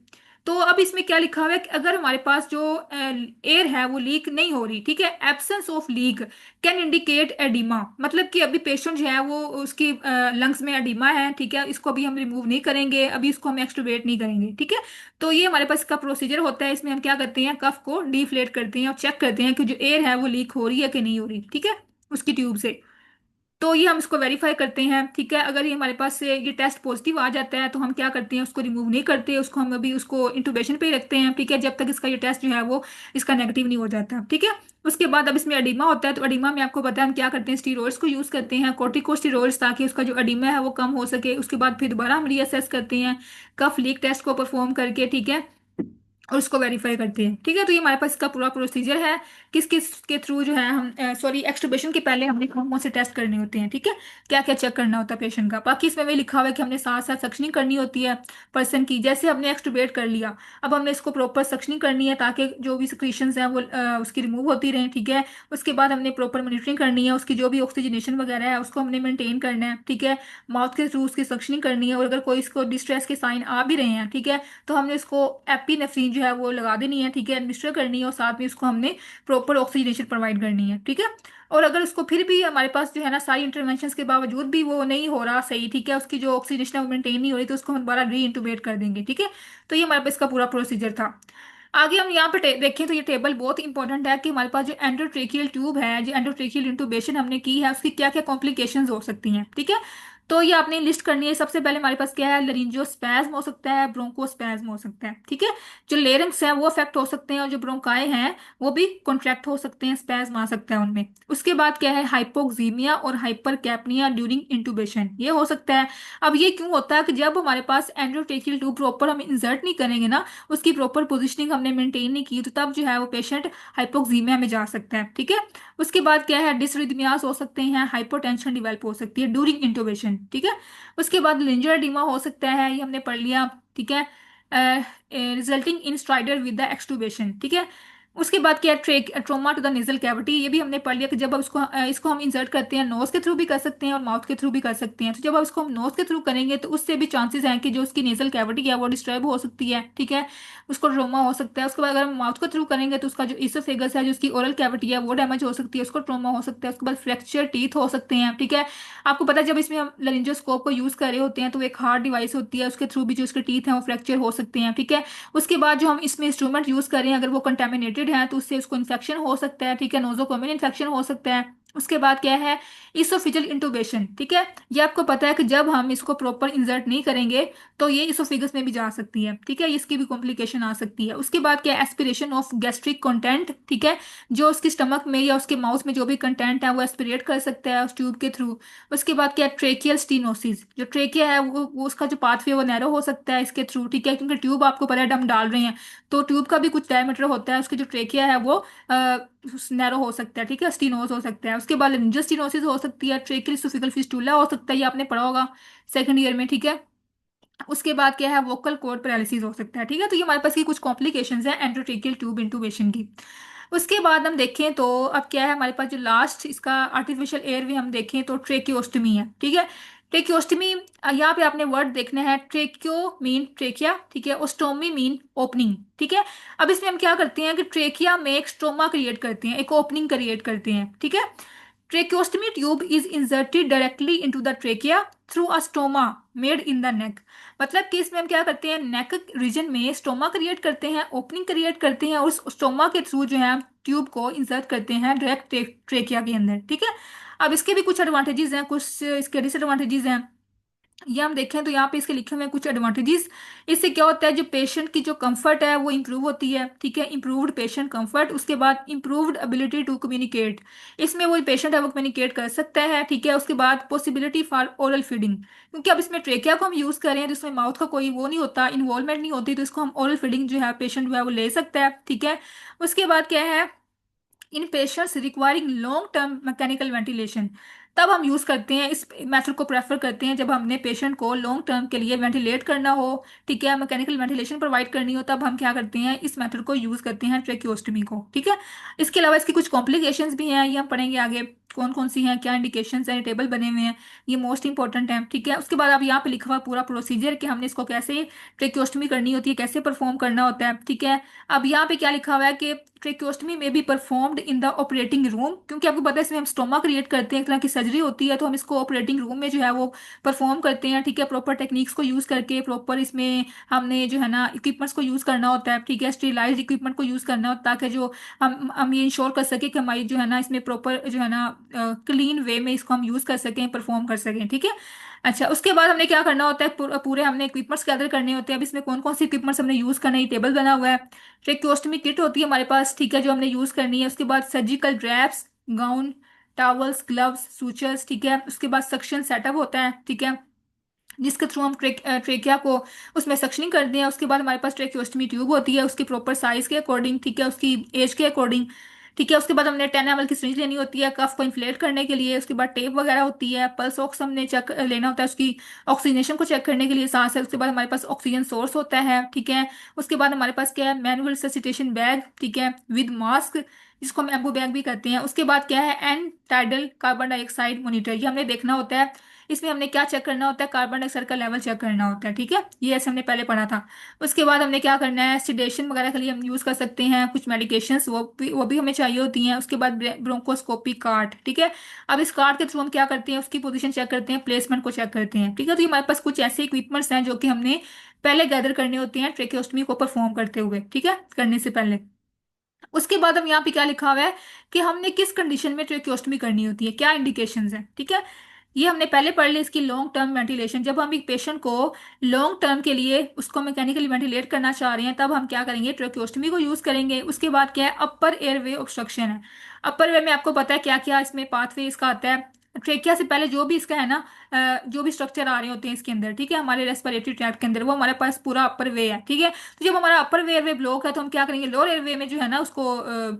तो अब इसमें क्या लिखा हुआ है कि अगर हमारे पास जो एयर है वो लीक नहीं हो रही, ठीक है, absence of leak can indicate oedema, मतलब कि अभी पेशेंट जो है वो उसकी लंग्स में एडिमा है, ठीक है, इसको अभी हम रिमूव नहीं करेंगे, अभी इसको हम एक्सटुबेट नहीं करेंगे, ठीक है। तो ये हमारे पास इसका प्रोसीजर होता है, इसमें हम क्या करते हैं, कफ को डिफ्लेट करते हैं और चेक करते हैं कि जो एयर है वो लीक हो रही है कि नहीं हो रही, ठीक है, उसकी ट्यूब से। तो ये हम इसको वेरीफाई करते हैं, ठीक है। अगर ये हमारे पास से ये टेस्ट पॉजिटिव आ जाता है तो हम क्या करते हैं, उसको रिमूव नहीं करते, उसको हम अभी उसको इंटुबेशन पे ही रखते हैं, ठीक है, जब तक इसका ये टेस्ट जो है वो इसका नेगेटिव नहीं हो जाता, ठीक है। उसके बाद अब इसमें एडिमा होता है, तो एडिमा में आपको पता है हम क्या करते हैं, स्टीरॉइड्स को यूज करते हैं, कोर्टिकोस्टीरॉइड्स, ताकि उसका जो एडिमा है वो कम हो सके। उसके बाद फिर दोबारा हम रीअसेस करते हैं कफ लीक टेस्ट को परफॉर्म करके, ठीक है, और उसको वेरीफाई करते हैं, ठीक है। तो ये हमारे पास इसका पूरा प्रोसीजर है, किस किस के थ्रू जो है हम सॉरी एक्सटुबेशन के पहले हमने कौन कौन से टेस्ट करने होते हैं, ठीक है, क्या क्या चेक करना होता है पेशेंट का। बाकी इसमें भी लिखा हुआ है कि हमने साथ साथ सक्शनिंग करनी होती है पर्सन की। जैसे हमने एक्सटुबेट कर लिया, अब हमने इसको प्रॉपर सक्शनिंग करनी है ताकि जो भी सिक्रीशंस हैं वो उसकी रिमूव होती रहें, ठीक है। उसके बाद हमने प्रॉपर मॉनिटरिंग करनी है, उसकी जो भी ऑक्सीजनेशन वगैरह है उसको हमने मेंटेन करना है, ठीक है। माउथ के थ्रू उसकी सक्शनिंग करनी है, और अगर कोई इसको डिस्ट्रेस के साइन आ भी रहे हैं, ठीक है, तो हमने इसको एपिनेफ्रीन जो है वो लगा देनी है, ठीक है, एडमिनिस्टर करनी है, और साथ में इसको हमने प्रॉपर ऑक्सीजनेशन प्रोवाइड करनी है, ठीक है। और अगर उसको फिर भी हमारे पास जो है ना सारी इंटरवेंशन के बावजूद भी वो नहीं हो रहा सही, ठीक है, उसकी जो ऑक्सीजनेशन है वो मेंटेन नहीं हो रही, तो उसको हम दोबारा री इंटूबेट कर देंगे, ठीक है। तो ये हमारे पास इसका पूरा प्रोसीजर था। आगे हम यहाँ पे देखें तो ये टेबल बहुत इंपॉर्टेंट है कि हमारे पास जो एंडोट्रेकियल ट्यूब है, जो एंडोट्रेकियल इंटूबेशन हमने की है, उसकी क्या क्या कॉम्प्लिकेशंस हो सकती हैं, ठीक है। तो ये आपने लिस्ट करनी है। सबसे पहले हमारे पास क्या है, लरिंजियोस्पैज्म हो सकता है, ब्रोंकोस्पैज्म हो सकता है, ठीक है। जो लेरिंग्स हैं वो अफेक्ट हो सकते हैं, और जो ब्रोंकाई हैं वो भी कॉन्ट्रैक्ट हो सकते हैं, स्पैज्म आ सकता है उनमें। उसके बाद क्या है, हाइपोक्सीमिया और हाइपरकैप्निया ड्यूरिंग इंटूबेशन, ये हो सकता है। अब ये क्यों होता है कि जब हमारे पास एंडोट्रेकियल ट्यूब प्रॉपर हम इंसर्ट नहीं करेंगे ना, उसकी प्रॉपर पोजिशनिंग हमने मेंटेन नहीं की, तो तब जो है वो पेशेंट हाइपोक्सीमिया में जा सकता है, ठीक है। उसके बाद क्या है, डिसरिथमियास हो सकते हैं, हाइपोटेंशन डिवेलप हो सकती है ड्यूरिंग इंटूबेशन, ठीक है। उसके बाद लिंजर एडिमा हो सकता है, ये हमने पढ़ लिया, ठीक है, resulting in stridor with the extubation, ठीक है। उसके बाद क्या है, trauma to the nasal cavity, ये भी हमने पढ़ लिया कि जब अब इसको हम इंसर्ट करते हैं, नोज के थ्रू भी कर सकते हैं और माउथ के थ्रू भी कर सकते हैं। तो जब अब इसको हम नोज के थ्रू करेंगे तो उससे भी चांसेस हैं कि जो उसकी नेजल कैविटी है वो डिस्टर्ब हो सकती है, ठीक है, उसको ट्रोमा हो सकता है। उसके बाद अगर हम माउथ के थ्रू करेंगे तो उसका जो इसोफेगस है, जो उसकी ओरल कैविटी है, वो डैमेज हो सकती है, उसको ट्रोमा हो सकता है। उसके बाद फ्रैक्चर टीथ हो सकते हैं, ठीक है। आपको पता है जब इसमें हम लरिंजोस्कोप को यूज कर रहे होते हैं तो एक हार्ड डिवाइस होती है, उसके थ्रू भी जो उसके टीथ हैं वो फ्रैक्चर हो सकते हैं, ठीक है। उसके बाद जो हम इसमें इंस्ट्रूमेंट यूज कर रहे हैं अगर वो कंटेमिनेटेड है तो उससे उसको इन्फेक्शन हो सकता है, ठीक है, नोजोकोमियल इन्फेक्शन हो सकता है। उसके बाद क्या है, इसोफिजल इंटूबेशन, ठीक है। ये आपको पता है कि जब हम इसको प्रॉपर इंसर्ट नहीं करेंगे तो ये इसोफिगस में भी जा सकती है, ठीक है, इसकी भी कॉम्प्लिकेशन आ सकती है। उसके बाद क्या है, एस्पिरेशन ऑफ गैस्ट्रिक कंटेंट, ठीक है, जो उसके स्टमक में या उसके माउथ में जो भी कंटेंट है वो एस्पिरेट कर सकता है उस ट्यूब के थ्रू। उसके बाद क्या है, ट्रेकियल स्टीनोसिस, जो ट्रेकिया है वो उसका जो पाथवे वो नैरो हो सकता है इसके थ्रू, ठीक है, क्योंकि ट्यूब आपको पता है हम डाल रहे हैं तो ट्यूब का भी कुछ डायमीटर होता है, उसकी जो ट्रेकिया है वो नैरो हो सकता है, ठीक है, स्टीनोस हो सकता है। उसके बाद लिंजोस्टीनोसिस हो सकती है, ट्रेकियल इसोफिगल फिस्टुला हो सकता है, ये आपने पढ़ा होगा सेकंड ईयर में, ठीक है। उसके बाद क्या है, वोकल कॉर्ड पैरालिसिस हो सकता है, ठीक है। तो ये हमारे पास की कुछ कॉम्प्लिकेशंस हैं एंडोट्रेकियल ट्यूब इंटूबेशन की। उसके बाद हम देखें तो अब क्या है, हमारे पास जो लास्ट इसका आर्टिफिशियल एयर वे हम देखें तो ट्रेकियोस्टमी है, ठीक है। ट्रेकियोस्टमी, यहाँ पे आपने वर्ड देखना है, ट्रेकियो मीन ट्रेकिया, ठीक है, ओस्टोमी मीन ओपनिंग, ठीक है। अब इसमें हम क्या करते हैं कि ट्रेकिया में एक स्ट्रोमा क्रिएट करते हैं, एक ओपनिंग क्रिएट करते हैं, ठीक है। Tracheostomy tube is inserted directly into the trachea through a stoma made in the neck. मतलब कि इसमें हम क्या करते हैं, नेक रीजन में स्टोमा क्रिएट करते हैं, ओपनिंग क्रिएट करते हैं, और उस स्टोमा के थ्रू जो है हम ट्यूब को इंसर्ट करते हैं डायरेक्ट ट्रेकिया के अंदर, ठीक है। अब इसके भी कुछ एडवांटेजेस हैं, कुछ इसके डिसएडवांटेजेस हैं। ये हम देखें तो यहाँ पे इसके लिखे हुए हैं कुछ एडवांटेजेस। इससे क्या होता है, जो पेशेंट की जो कंफर्ट है वो इंप्रूव होती है, ठीक है, इंप्रूव्ड पेशेंट कंफर्ट। उसके बाद इंप्रूव्ड एबिलिटी टू कम्युनिकेट, इसमें वो पेशेंट है वो कम्युनिकेट कर सकता है, ठीक है। उसके बाद पॉसिबिलिटी फॉर ओरल फीडिंग, क्योंकि अब इसमें ट्रेकिया को हम यूज कर रहे हैं तो इसमें माउथ का कोई वो नहीं होता, इन्वॉल्वमेंट नहीं होती, तो इसको हम ओरल फीडिंग जो है पेशेंट जो है वो ले सकता है, ठीक है। उसके बाद क्या है, in patients requiring long term mechanical ventilation, तब हम यूज करते हैं इस मेथड को, प्रेफर करते हैं जब हमने पेशेंट को लॉन्ग टर्म के लिए वेंटिलेट करना हो, ठीक है, मैकेनिकल वेंटिलेशन प्रोवाइड करनी हो, तब हम क्या करते हैं, इस मेथड को यूज करते हैं ट्रेकियोस्टमी को, ठीक है। इसके अलावा इसकी कुछ कॉम्प्लिकेशंस भी हैं, ये हम पढ़ेंगे आगे। कौन कौन सी हैं, क्या इंडिकेशन है, टेबल बने हुए हैं, ये मोस्ट इंपॉर्टेंट है। ठीक है, उसके बाद अब यहाँ पे लिखा हुआ पूरा प्रोसीजर कि हमने इसको कैसे ट्रेक्योस्टमी करनी होती है, कैसे परफॉर्म करना होता है। ठीक है, अब यहाँ पे क्या लिखा हुआ है कि ट्रेक्योस्टमी में be performed in the operating room, क्योंकि आपको पता है इसमें हम स्टोमा क्रिएट करते हैं, एक तरह की सर्जरी होती है, तो हम इसको ऑपरेटिंग रूम में जो है वो परफॉर्म करते हैं। ठीक है, प्रॉपर टेक्निक्स को यूज करके, प्रॉपर इसमें हमने जो है ना इक्विपमेंट्स को यूज करना होता है। ठीक है, स्टेरिलाइज्ड इक्विपमेंट को यूज करना होता है, ताकि जो हम ये इंश्योर कर सके कि हमारी जो है ना इसमें प्रॉपर जो है ना क्लीन वे में इसको हम यूज कर सकें, परफॉर्म कर सकें। ठीक है, अच्छा, उसके बाद हमने क्या करना होता है, पूरे हमने इक्विपमेंट्स गैदर करने होते हैं। अब इसमें कौन कौन से इक्विपमेंट्स हमने यूज करना है, ये टेबल बना हुआ है। ट्रेक्योस्टमी किट होती है हमारे पास, ठीक है, जो हमने यूज करनी है। उसके बाद surgical drapes, gowns, towels, gloves, sutures. ठीक है, उसके बाद सक्शन सेटअप होता है। ठीक है, जिसके थ्रू हम ट्रेकिया को उसमें सक्शनिंग करते हैं। उसके बाद हमारे पास ट्रेक्योस्टमी ट्यूब होती है, उसकी प्रॉपर साइज के अकॉर्डिंग, ठीक है, उसकी एज के अकॉर्डिंग। ठीक है, उसके बाद हमने 10 ml की सिरिंज लेनी होती है कफ को इन्फ्लेट करने के लिए। उसके बाद टेप वगैरह होती है, पल्स ऑक्स हमने चेक लेना होता है उसकी ऑक्सीजनेशन को चेक करने के लिए सांस है। उसके बाद हमारे पास ऑक्सीजन सोर्स होता है। ठीक है, उसके बाद हमारे पास क्या है, मैनुअल रिससिटेशन बैग, ठीक है, विद मास्क, जिसको हम एम्बो बैग भी कहते हैं। उसके बाद क्या है, and tidal carbon dioxide monitor, ये हमने देखना होता है। इसमें हमने क्या चेक करना होता है, कार्बन डाइऑक्साइड का लेवल चेक करना होता है। ठीक है, ये ऐसे हमने पहले पढ़ा था। उसके बाद हमने क्या करना है, सिडेशन वगैरह के लिए हम यूज कर सकते हैं कुछ मेडिकेशंस, वो भी हमें चाहिए होती हैं। उसके बाद ब्रोंकोस्कोपी कार्ड, ठीक है, अब इस कार्ड के थ्रू हम क्या करते हैं, उसकी पोजीशन चेक करते हैं, प्लेसमेंट को चेक करते हैं। ठीक है, तो ये हमारे पास कुछ ऐसे इक्विपमेंट्स हैं जो कि हमने पहले गैदर करने होते हैं ट्रेकेओस्टमी को परफॉर्म करते हुए। ठीक है, करने से पहले। उसके बाद हम यहाँ पे क्या लिखा हुआ है कि हमने किस कंडीशन में ट्रेक्योस्टमी करनी होती है, क्या इंडिकेशंस है। ठीक है, ये हमने पहले पढ़ लिया। इसकी लॉन्ग टर्म वेंटिलेशन, जब हम एक पेशेंट को लॉन्ग टर्म के लिए उसको मैकेनिकली वेंटिलेट करना चाह रहे हैं, तब हम क्या करेंगे, ट्रेक्योस्टमी को यूज करेंगे। उसके बाद क्या है, अपर एयरवे ऑब्स्ट्रक्शन है। अपर वे में आपको पता है क्या क्या इसमें पाथवे इसका आता है। ट्रेकिया से पहले जो भी इसका है ना, जो भी स्ट्रक्चर आ रहे होते हैं इसके अंदर, ठीक है, हमारे रेस्पिरेटरी ट्रैक्ट के अंदर, वो हमारे पास पूरा अपर वे है। ठीक है, तो जब हमारा अपर वे एयरवे ब्लॉक है, तो हम क्या करेंगे, लोअर एयरवे में जो है ना उसको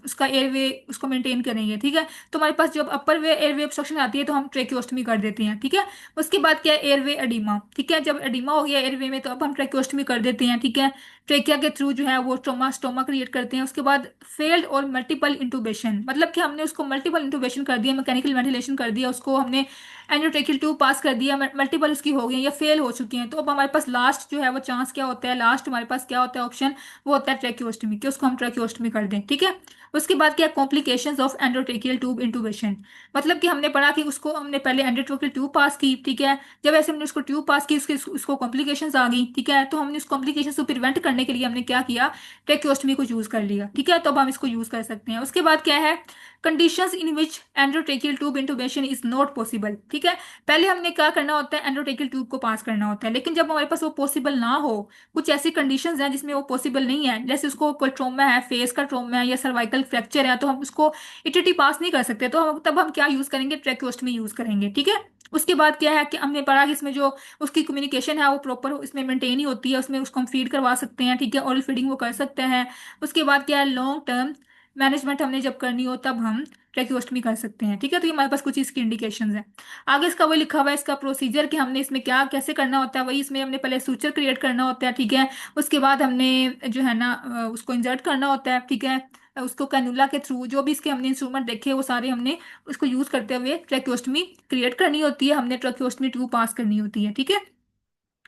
उसका एयरवे उसको मेंटेन करेंगे। ठीक है, तो हमारे पास जब अपर वे एयरवे ऑब्स्ट्रक्शन आती है, तो हम ट्रेक्योस्टमी कर देते हैं। ठीक है, उसके बाद क्या है, एयरवे एडिमा। ठीक है, जब एडिमा हो गया एयरवे में, तो अब हम ट्रेक्योस्टमी कर देते हैं। ठीक है, ट्रेकिया के थ्रू जो है वो स्टोमा क्रिएट करते हैं। उसके बाद फेल्ड और मल्टीपल इंटूबेशन, मतलब कि हमने उसको मल्टीपल इंटूबेशन कर दिया, मैकेनिकल वेंटिलेशन कर दिया, उसको हमने एंजियोट्रेकियल ट्यूब पास कर दिया, मल्टीपल उसकी हो गई या फेल हो चुकी हैं, तो अब हमारे पास लास्ट जो है वो चांस क्या होता है, लास्ट हमारे पास क्या होता है ऑप्शन, वो होता है ट्रेक्योस्टमी, कि उसको हम ट्रेक्योस्टमी कर दें। ठीक है, उसके बाद क्या, कॉम्प्लिकेशंस ऑफ एंडोट्रेकियल ट्यूब इंटूबेशन, मतलब कि हमने पढ़ा कि उसको हमने पहले एंडोट्रेकियल ट्यूब पास की। ठीक है, जब ऐसे हमने उसको ट्यूब पास की, उसको कॉम्प्लिकेशंस आ गई। ठीक है, तो हमने उस कॉम्प्लिकेशंस को प्रिवेंट करने के लिए हमने क्या किया, ट्रेक्योस्टमी को यूज कर लिया। ठीक है, तो अब हम इसको यूज कर सकते हैं। उसके बाद क्या है, conditions in which endotracheal tube intubation is not possible. ठीक है, पहले हमने क्या करना होता है, एंडोट्रेकियल ट्यूब को पास करना होता है, लेकिन जब हमारे पास वो पॉसिबल ना हो, कुछ ऐसी कंडीशंस हैं जिसमें वो पॉसिबल नहीं है, जैसे उसको कोई ट्रॉमा है, फेस का ट्रॉमा है या सर्वाइकल फ्रैक्चर है, तो हम उसको ईटीटी पास नहीं कर सकते, तो तब हम क्या यूज करेंगे, ट्रेक्योस्टमी यूज करेंगे। ठीक है, उसके बाद क्या है कि हमने पढ़ा कि इसमें जो उसकी कम्युनिकेशन है वो प्रॉपर इसमें मेंटेन ही होती है, उसमें उसको हम फीड करवा सकते हैं। ठीक है, ऑरल फीडिंग वो कर सकते हैं। उसके बाद क्या है, लॉन्ग टर्म मैनेजमेंट हमने जब करनी हो, तब हम ट्रेक्योस्टमी कर सकते हैं। ठीक है, तो ये हमारे पास कुछ इसकी इंडिकेशंस हैं। आगे इसका वही लिखा हुआ है, इसका प्रोसीजर कि हमने इसमें क्या कैसे करना होता है, वही इसमें हमने पहले सूचर क्रिएट करना होता है। ठीक है, उसके बाद हमने जो है ना उसको इंसर्ट करना होता है। ठीक है, उसको कैनुला के थ्रू जो भी इसके हमने इंस्ट्रूमेंट देखे वो सारे हमने उसको यूज करते हुए ट्रेक्योस्टमी क्रिएट करनी होती है, हमने ट्रेक्योस्टमी ट्यूब पास करनी होती है। ठीक है,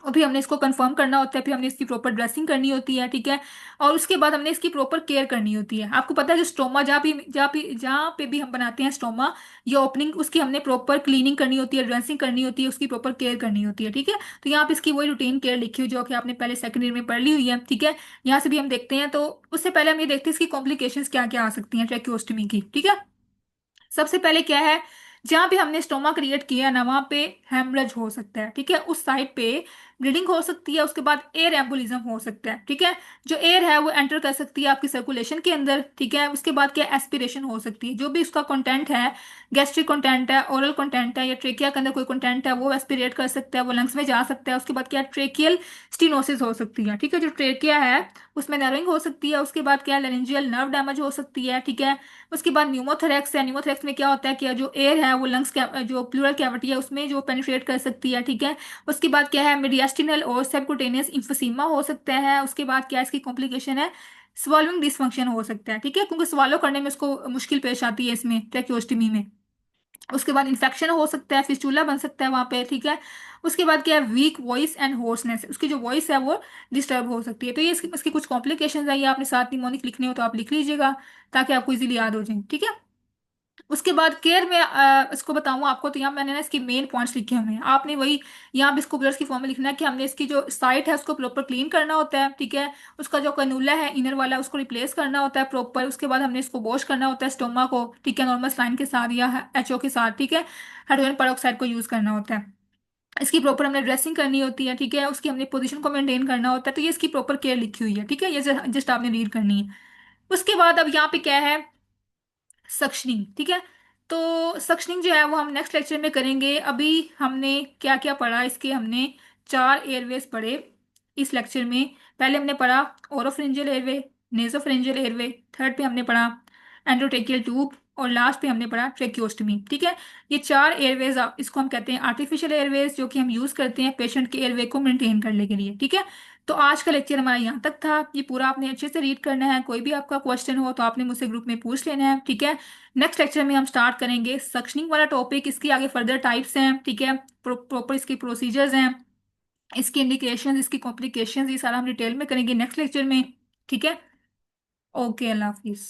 और फिर हमने इसको कंफर्म करना होता है, फिर हमने इसकी प्रॉपर ड्रेसिंग करनी होती है। ठीक है, और उसके बाद हमने इसकी प्रॉपर केयर करनी होती है। आपको पता है जो स्टोमा जहाँ पे भी हम बनाते हैं स्टोमा या ओपनिंग, उसकी हमने प्रॉपर क्लीनिंग करनी होती है, ड्रेसिंग करनी होती है, उसकी प्रॉपर केयर करनी होती है। ठीक है, तो यहाँ पे इसकी वही रूटीन केयर लिखी हुई जो कि आपने पहले सेकंड ईयर में पढ़ ली हुई है। ठीक है, यहाँ से भी हम देखते हैं, तो उससे पहले हम ये देखते हैं इसकी कॉम्प्लिकेशंस क्या क्या आ सकती हैं ट्रेक्योस्टमी की। ठीक है, सबसे पहले क्या है, जहां पे हमने स्टोमा क्रिएट किया है ना, वहां पे हेमरेज हो सकता है। ठीक है, उस साइड पे ब्लीडिंग हो सकती है। उसके बाद एयर एम्बोलिज्म हो सकता है। ठीक है, जो एयर है वो एंटर कर सकती है आपकी सर्कुलेशन के अंदर। ठीक है, उसके बाद क्या, एस्पिरेशन हो सकती है, जो भी उसका कंटेंट है, गैस्ट्रिक कंटेंट है, ओरल कंटेंट है या ट्रेकिया के अंदर कोई कंटेंट है, वो एस्पिरेट कर सकता है, वो लंग्स में जा सकता है। उसके बाद क्या, ट्रेकियल स्टिनोसिस हो सकती है। ठीक है, जो ट्रेकिया है उसमें नर्विंग हो सकती है। उसके बाद क्या, लेरेंजियल नर्व डैमेज हो सकती है। ठीक है, उसके बाद न्यूमोथोरैक्स है। न्यूमोथोरैक्स में क्या होता है कि जो एयर है वो लंग्स जो प्लूरल कैविटी है उसमें जो पेनिट्रेट कर सकती है। ठीक है, उसके बाद क्या है, मीडियास्टिनल और सबक्यूटेनियस इम्फीसीमा हो सकता है। उसके बाद क्या, इसकी कॉम्प्लिकेशन है, स्वॉलोइंग डिसफंक्शन हो सकता है। ठीक है, क्योंकि स्वॉलो करने में उसको मुश्किल पेश आती है इसमें ट्रेक्योस्टमी में। उसके बाद इन्फेक्शन हो सकता है, फिस्टूला बन सकता है वहां पे, ठीक है। उसके बाद क्या है, वीक वॉइस एंड होर्सनेस, उसकी जो वॉइस है वो डिस्टर्ब हो सकती है। तो ये इसकी कुछ कॉम्प्लिकेशंस है, ये आपने साथ निमोनिक लिखने हो तो आप लिख लीजिएगा ताकि आपको इजीली याद हो जाए, ठीक है। उसके बाद केयर में इसको बताऊं आपको, तो यहाँ मैंने ना इसके मेन पॉइंट्स लिखे हुए हैं, आपने वही यहाँ भी इसको ब्लर्स की फॉर्म में लिखना है कि हमने इसकी जो साइट है उसको प्रॉपर क्लीन करना होता है, ठीक है। उसका जो कनूला है इनर वाला उसको रिप्लेस करना होता है प्रॉपर। उसके बाद हमने इसको वॉश करना होता है स्टोमा को, ठीक है, नॉर्मल साइन के साथ या एचओ के साथ, ठीक है। हाइड्रोजन पेरोक्साइड को यूज करना होता है। इसकी प्रॉपर हमने ड्रेसिंग करनी होती है, ठीक है। उसकी हमने पोजीशन को मेंटेन करना होता है। तो ये इसकी प्रॉपर केयर लिखी हुई है, ठीक है, ये जस्ट आपने रीड करनी है। उसके बाद अब यहाँ पे क्या है, सक्शनिंग, ठीक है। तो सक्शनिंग जो है वो हम नेक्स्ट लेक्चर में करेंगे। अभी हमने क्या क्या पढ़ा, इसके हमने 4 एयरवेज पढ़े इस लेक्चर में। पहले हमने पढ़ा ओरोफिंजियल एयरवे, नेजोफिंजियल एयरवे, थर्ड पे हमने पढ़ा एंडोट्रेकियल ट्यूब, और लास्ट पे हमने पढ़ा ट्रेक्योस्टमी, ठीक है। ये 4 एयरवेज, इसको हम कहते हैं आर्टिफिशियल एयरवेज, जो कि हम यूज करते हैं पेशेंट के एयरवे को मेंटेन करने के लिए, ठीक है। तो आज का लेक्चर हमारा यहाँ तक था। ये पूरा आपने अच्छे से रीड करना है, कोई भी आपका क्वेश्चन हो तो आपने मुझसे ग्रुप में पूछ लेना है, ठीक है। नेक्स्ट लेक्चर में हम स्टार्ट करेंगे सक्शनिंग वाला टॉपिक, इसकी आगे फर्दर टाइप्स हैं, ठीक है, प्रॉपर इसके प्रोसीजर्स हैं, इसकी इंडिकेशन, इसकी कॉम्प्लिकेशंस, ये सारा हम डिटेल में करेंगे नेक्स्ट लेक्चर में, ठीक है। ओके, अल्लाह हाफिज।